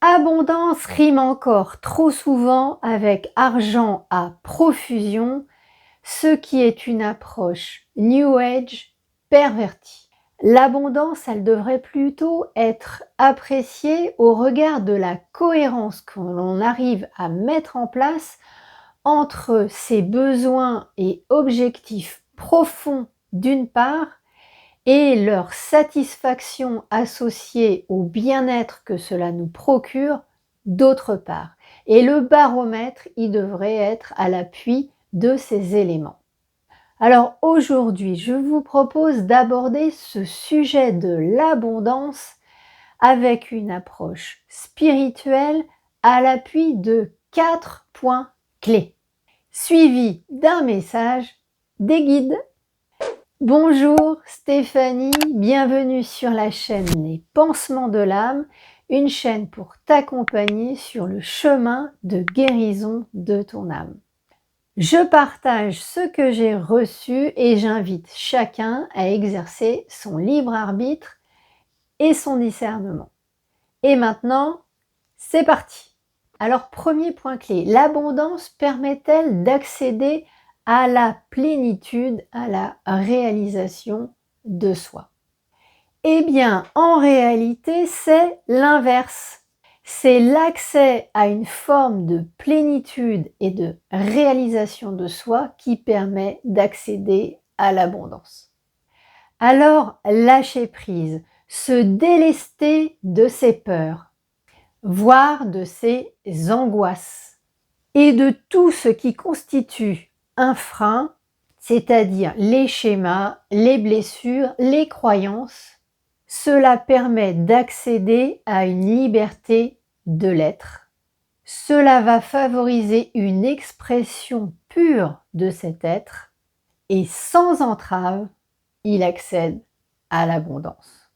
Abondance rime encore trop souvent avec argent à profusion, ce qui est une approche New Age pervertie. L'abondance, elle devrait plutôt être appréciée au regard de la cohérence que l'on arrive à mettre en place entre ses besoins et objectifs profonds d'une part et leur satisfaction associée au bien-être que cela nous procure d'autre part. Et le baromètre, il devrait être à l'appui de ces éléments. Alors aujourd'hui, je vous propose d'aborder ce sujet de l'abondance avec une approche spirituelle à l'appui de 4 points clés, suivis d'un message des guides. Bonjour Stéphanie, bienvenue sur la chaîne Les Pansements de l'âme, une chaîne pour t'accompagner sur le chemin de guérison de ton âme. Je partage ce que j'ai reçu et j'invite chacun à exercer son libre arbitre et son discernement. Et maintenant, c'est parti! Alors, premier point clé, l'abondance permet-elle d'accéder à la plénitude, à la réalisation de soi? Eh bien, en réalité, c'est l'inverse. C'est l'accès à une forme de plénitude et de réalisation de soi qui permet d'accéder à l'abondance. Alors, lâcher prise, se délester de ses peurs, voire de ses angoisses, et de tout ce qui constitue un frein, c'est-à-dire les schémas, les blessures, les croyances. Cela permet d'accéder à une liberté de l'être. Cela va favoriser une expression pure de cet être et sans entrave, il accède à l'abondance.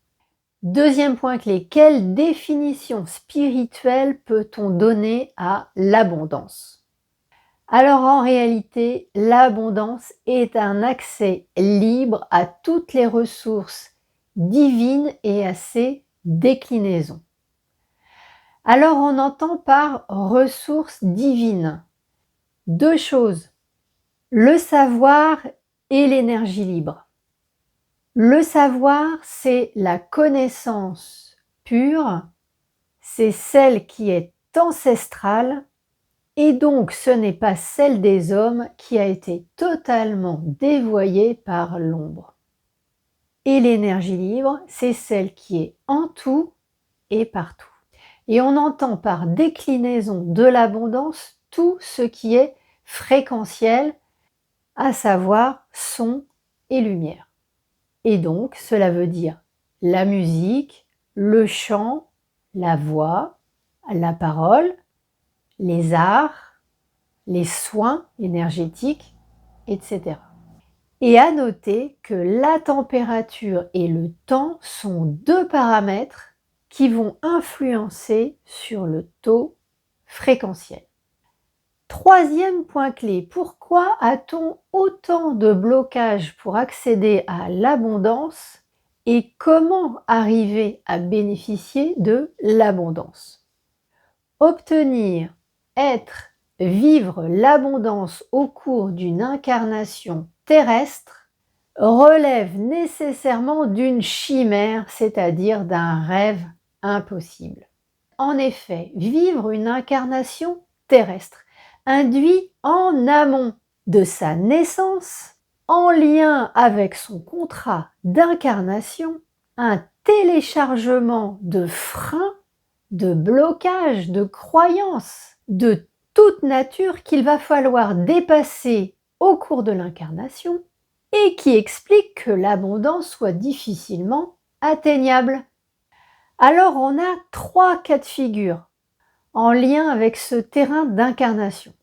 Deuxième point clé, quelle définition spirituelle peut-on donner à l'abondance? Alors en réalité, l'abondance est un accès libre à toutes les ressources divines et à ses déclinaisons. Alors on entend par ressources divines deux choses, le savoir et l'énergie libre. Le savoir, c'est la connaissance pure, c'est celle qui est ancestrale et donc ce n'est pas celle des hommes qui a été totalement dévoyée par l'ombre. Et l'énergie libre, c'est celle qui est en tout et partout. Et on entend par déclinaison de l'abondance tout ce qui est fréquentiel, à savoir son et lumière. Et donc, cela veut dire la musique, le chant, la voix, la parole, les arts, les soins énergétiques, etc. Et à noter que la température et le temps sont deux paramètres qui vont influencer sur le taux fréquentiel. Troisième point clé, pourquoi a-t-on autant de blocages pour accéder à l'abondance et comment arriver à bénéficier de l'abondance? Obtenir, être, vivre l'abondance au cours d'une incarnation terrestre relève nécessairement d'une chimère, c'est-à-dire d'un rêve impossible. En effet, vivre une incarnation terrestre induit en amont de sa naissance, en lien avec son contrat d'incarnation, un téléchargement de freins, de blocages, de croyances, de toute nature qu'il va falloir dépasser au cours de l'incarnation et qui explique que l'abondance soit difficilement atteignable. Alors on a trois cas de figure en lien avec ce terrain d'incarnation.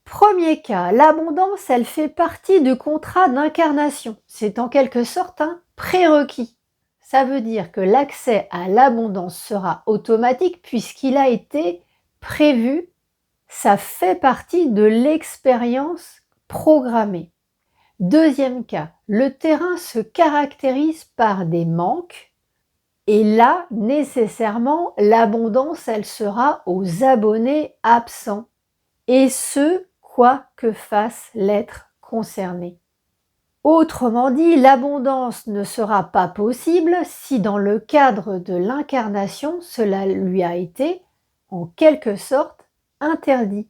Premier cas, l'abondance, elle fait partie du contrat d'incarnation. C'est en quelque sorte un prérequis. Ça veut dire que l'accès à l'abondance sera automatique puisqu'il a été prévu. Ça fait partie de l'expérience programmée. Deuxième cas, le terrain se caractérise par des manques, Et là, nécessairement, l'abondance, elle sera aux abonnés absents. Et ce, quoi que fasse l'être concerné. Autrement dit, l'abondance ne sera pas possible si dans le cadre de l'incarnation, cela lui a été, en quelque sorte, interdit.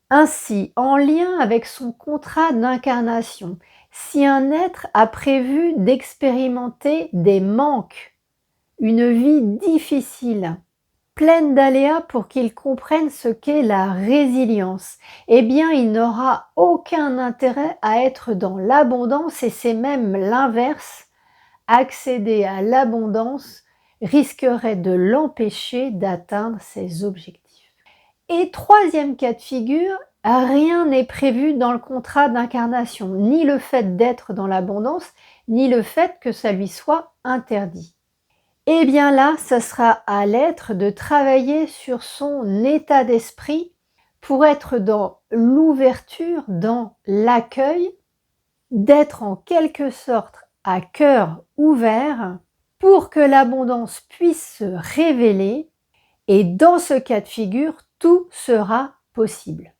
Ainsi, en lien avec son contrat d'incarnation, si un être a prévu d'expérimenter des manques, une vie difficile, pleine d'aléas pour qu'il comprenne ce qu'est la résilience, eh bien il n'aura aucun intérêt à être dans l'abondance et c'est même l'inverse. Accéder à l'abondance risquerait de l'empêcher d'atteindre ses objectifs. Et troisième cas de figure, rien n'est prévu dans le contrat d'incarnation, ni le fait d'être dans l'abondance, ni le fait que ça lui soit interdit. Eh bien là, ce sera à l'être de travailler sur son état d'esprit pour être dans l'ouverture, dans l'accueil, d'être en quelque sorte à cœur ouvert pour que l'abondance puisse se révéler et dans ce cas de figure, tout sera possible.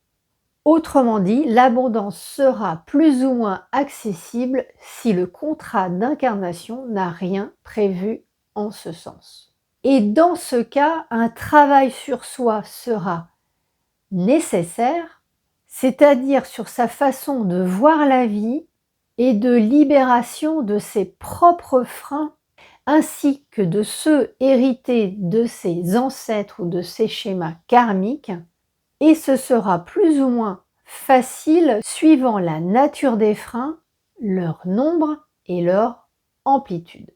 Autrement dit, l'abondance sera plus ou moins accessible si le contrat d'incarnation n'a rien prévu en ce sens. Et dans ce cas, un travail sur soi sera nécessaire, c'est-à-dire sur sa façon de voir la vie et de libération de ses propres freins ainsi que de ceux hérités de ses ancêtres ou de ses schémas karmiques, et ce sera plus ou moins facile suivant la nature des freins, leur nombre et leur amplitude.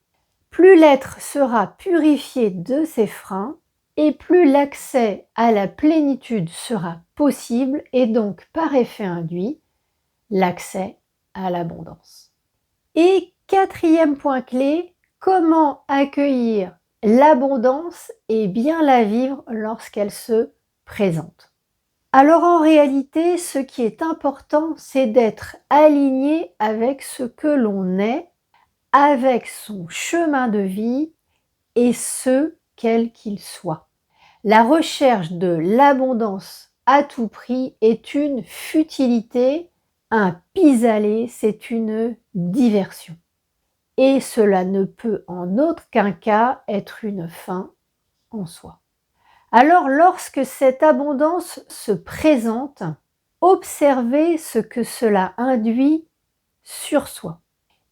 Plus l'être sera purifié de ses freins, et plus l'accès à la plénitude sera possible, et donc par effet induit, l'accès à l'abondance. Et quatrième point clé, comment accueillir l'abondance et bien la vivre lorsqu'elle se présente. Alors en réalité, ce qui est important, c'est d'être aligné avec ce que l'on est, avec son chemin de vie et ce, quel qu'il soit. La recherche de l'abondance à tout prix est une futilité, un pis-aller, c'est une diversion. Et cela ne peut en aucun cas être une fin en soi. Alors lorsque cette abondance se présente, observez ce que cela induit sur soi.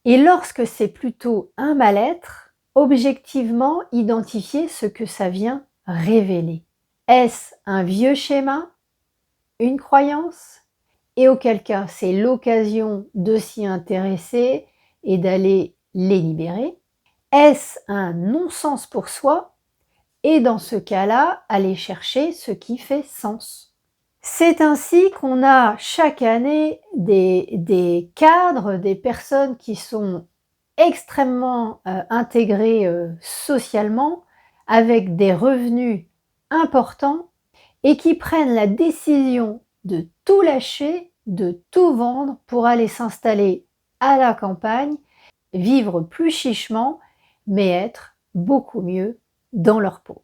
Et lorsque c'est plutôt un mal-être, objectivement identifiez ce que ça vient révéler. Est-ce un vieux schéma, une croyance? Et auquel cas c'est l'occasion de s'y intéresser et d'aller les libérer. Est-ce un non-sens pour soi? Et dans ce cas-là, aller chercher ce qui fait sens. C'est ainsi qu'on a chaque année des cadres, des personnes qui sont extrêmement intégrées socialement, avec des revenus importants et qui prennent la décision de tout lâcher, de tout vendre pour aller s'installer à la campagne, vivre plus chichement, mais être beaucoup mieux dans leur peau.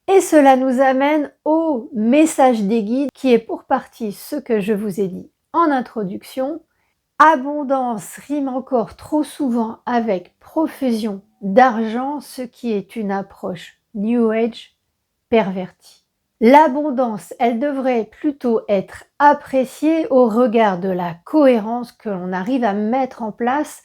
Et cela nous amène au message des guides qui est pour partie ce que je vous ai dit en introduction. Abondance rime encore trop souvent avec profusion d'argent, ce qui est une approche New Age pervertie. L'abondance, elle devrait plutôt être appréciée au regard de la cohérence que l'on arrive à mettre en place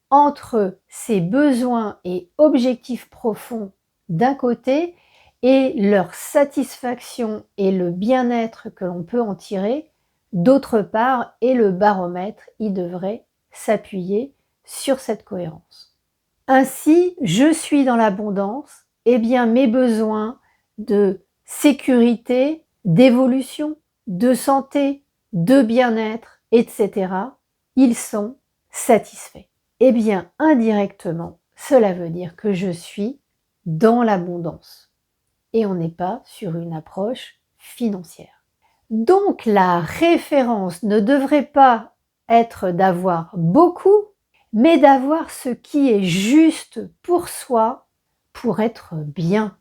entre ses besoins et objectifs profonds d'un côté et leur satisfaction et le bien-être que l'on peut en tirer d'autre part, et le baromètre y devrait s'appuyer sur cette cohérence. Ainsi, je suis dans l'abondance, et bien mes besoins de sécurité, d'évolution, de santé, de bien-être, etc., ils sont satisfaits. Eh bien, indirectement, cela veut dire que je suis dans l'abondance. Et on n'est pas sur une approche financière. Donc, la référence ne devrait pas être d'avoir beaucoup, mais d'avoir ce qui est juste pour soi, pour être bien.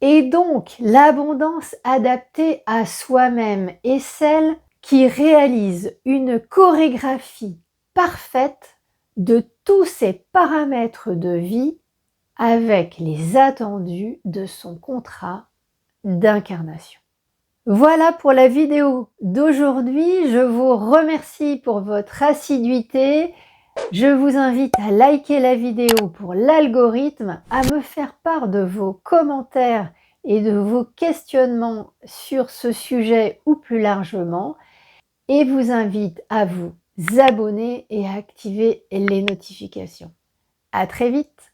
Et donc, l'abondance adaptée à soi-même est celle qui réalise une chorégraphie parfaite de tous ses paramètres de vie avec les attendus de son contrat d'incarnation. Voilà pour la vidéo d'aujourd'hui. Je vous remercie pour votre assiduité. Je vous invite à liker la vidéo pour l'algorithme, à me faire part de vos commentaires et de vos questionnements sur ce sujet ou plus largement, et vous invite à vous abonner et à activer les notifications. À très vite!